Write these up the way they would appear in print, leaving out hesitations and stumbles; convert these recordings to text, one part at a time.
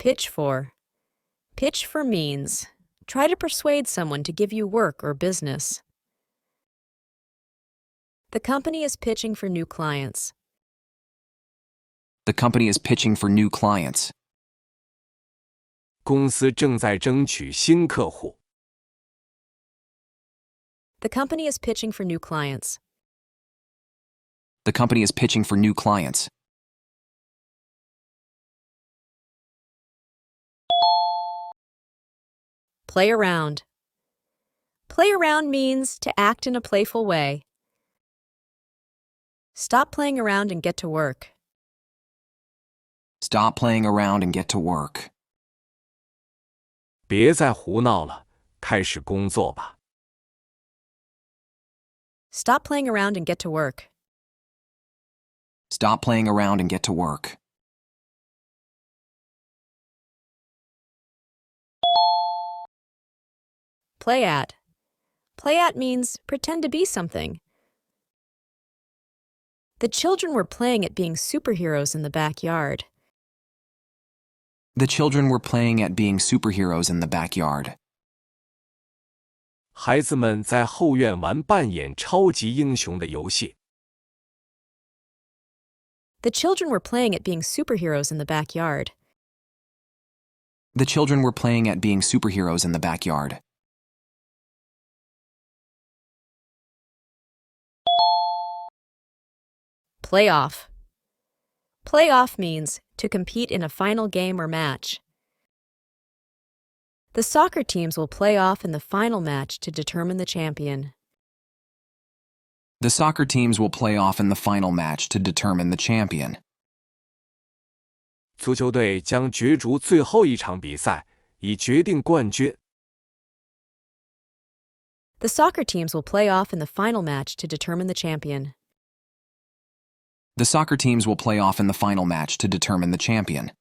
Pitch for. Pitch for means try to persuade someone to give you work or business. The company is pitching for new clients. The company is pitching for new clients. 公司正在争取新客户。The company is pitching for new clients. The company is pitching for new clients. Play around. Play around means to act in a playful way. Stop playing around and get to work. Stop playing around and get to work. 别再胡闹了，开始工作吧。Stop playing around and get to work. Stop playing around and get to work. Play at. Play at means pretend to be something. The children were playing at being superheroes in the backyard. The children were playing at being superheroes in the backyard. 孩子们在后院玩扮演超级英雄的游戏。The children were playing at being superheroes in the backyard. The children were playing at being superheroes in the backyard. Play off. Play off means to compete in a final game or match. The soccer teams will play off in the final match to determine the champion. The soccer teams will play off in the final match to determine the champion. 足球队将角逐最后一场比赛，以决定冠军。The soccer teams will play off in the final match to determine the champion. The soccer teams will play off in the final match to determine the champion.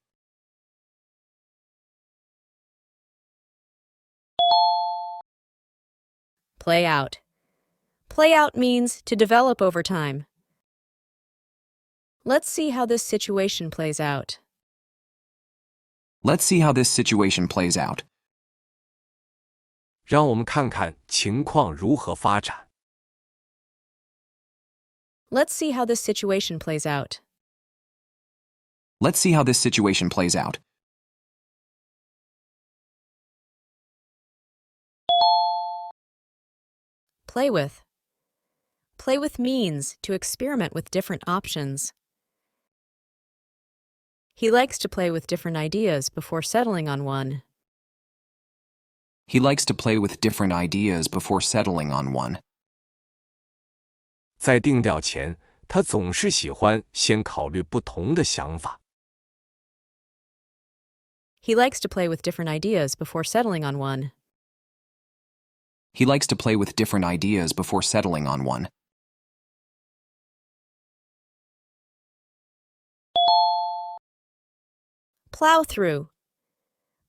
Play out. Play out means to develop over time. Let's see how this situation plays out. Let's see how this situation plays out. 让我们看看情况如何发展。Let's see how this situation plays out. Let's see how this situation plays out. Play with. Play with means to experiment with different options. He likes to play with different ideas before settling on one. He likes to play with different ideas before settling on one. 在定调前，他总是喜欢先考虑不同的想法。He likes to play with different ideas before settling on one. He likes to play with different ideas before settling on one. Plow through.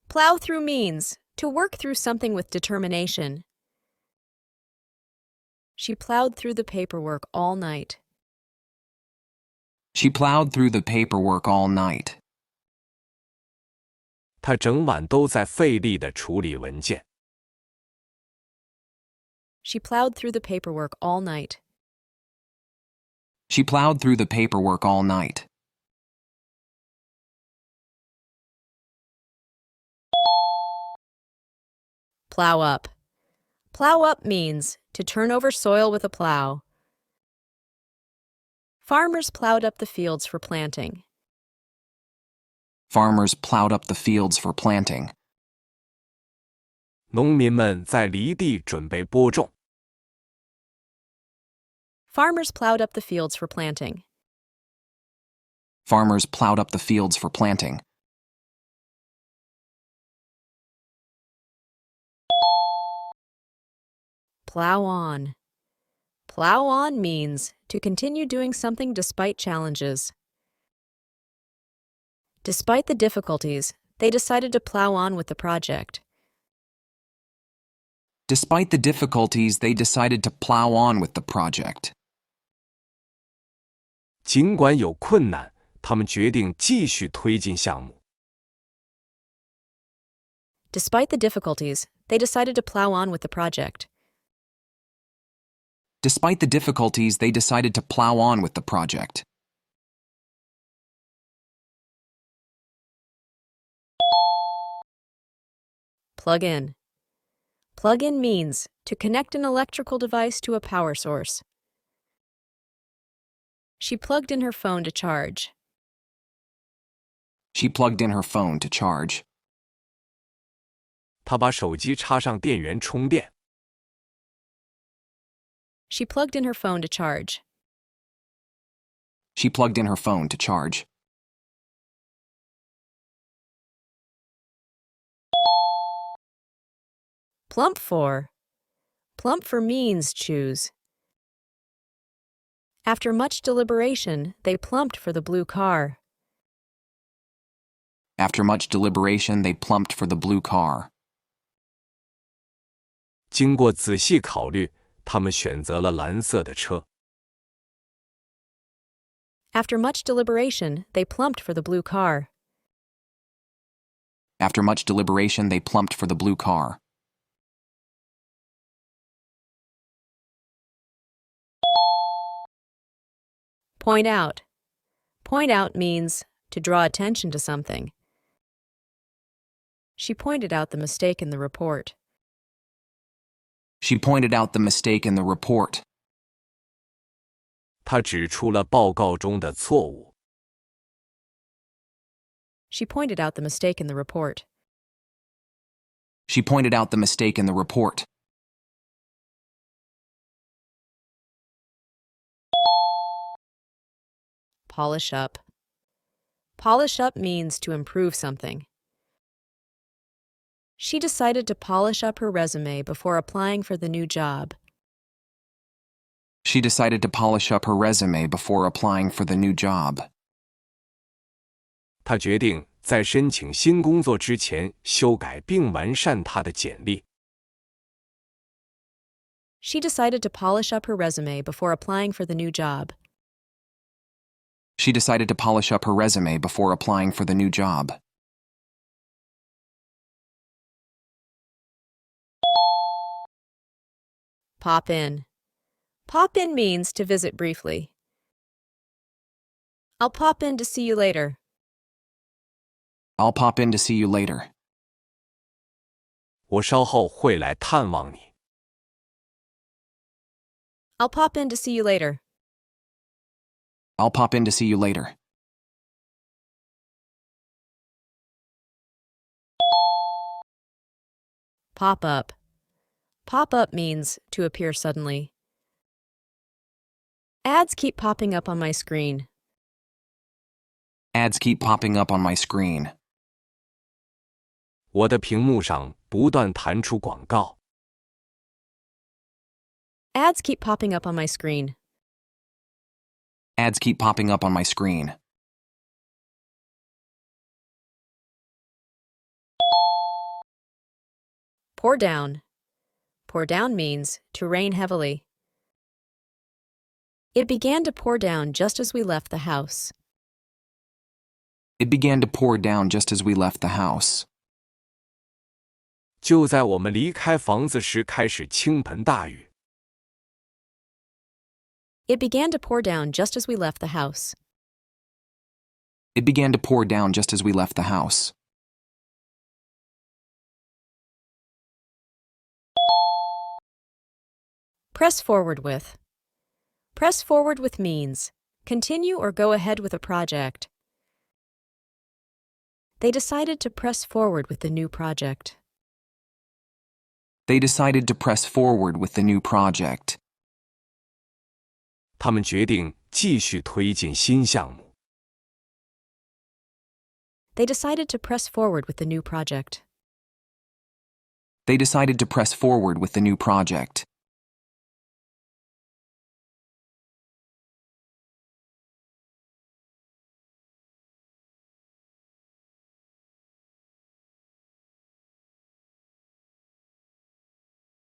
Plow through means to work through something with determination. She plowed through the paperwork all night. She plowed through the paperwork all night. 他整晚都在费力地处理文件。She plowed through the paperwork all night. She plowed through the paperwork all night. Plow up. Plow up means to turn over soil with a plow. Farmers plowed up the fields for planting. Farmers plowed up the fields for planting. 农民们在犁地准备播种。Farmers plowed up the fields for planting. Farmers plowed up the fields for planting. Plow on. Plow on means to continue doing something despite challenges. Despite the difficulties, they decided to plow on with the project. Despite the difficulties, they decided to plow on with the project. 尽管有困难，他们决定继续推进项目。Despite the difficulties, they decided to plow on with the project. Despite the difficulties, they decided to plow on with the project. Plug in. Plug in means to connect an electrical device to a power source. She plugged in her phone to charge. She plugged in her phone to charge. 她把手机插上电源充电。She plugged in her phone to charge. She plugged in her phone to charge. Plump for. Plump for means choose. After much deliberation, they plumped for the blue car. After much deliberation, they plumped for the blue car. 经过仔细考虑，他们选择了蓝色的车。After much deliberation, they plumped for the blue car. After much deliberation, they plumped for the blue car. Point out. Point out means to draw attention to something. She pointed out the mistake in the report. She pointed out the mistake in the report. 她指出了报告中的错误。She pointed out the mistake in the report. She pointed out the mistake in the report. Polish up. Polish up means to improve something. She decided to polish up her resume before applying for the new job. She decided to polish up her resume before applying for the new job. 她决定在申请新工作之前修改并完善她的简历。She decided to polish up her resume before applying for the new job. She decided to polish up her resume before applying for the new job. Pop in. Pop in means to visit briefly. I'll pop in to see you later. I'll pop in to see you later. 我稍后会来探望你。I'll pop in to see you later. I'll pop in to see you later. Pop up. Pop up means to appear suddenly. Ads keep popping up on my screen. Ads keep popping up on my screen. 我的屏幕上不断弹出广告。Ads keep popping up on my screen. Ads keep popping up on my screen. Pour down. Pour down means to rain heavily. It began to pour down just as we left the house. It began to pour down just as we left the house. 就在我们离开房子时开始倾盆大雨。It began to pour down just as we left the house. It began to pour down just as we left the house. Press forward with. Press forward with means continue or go ahead with a project. They decided to press forward with the new project. They decided to press forward with the new project. 他们决定继续推进新项目。They decided to press forward with the new project. They decided to press forward with the new project.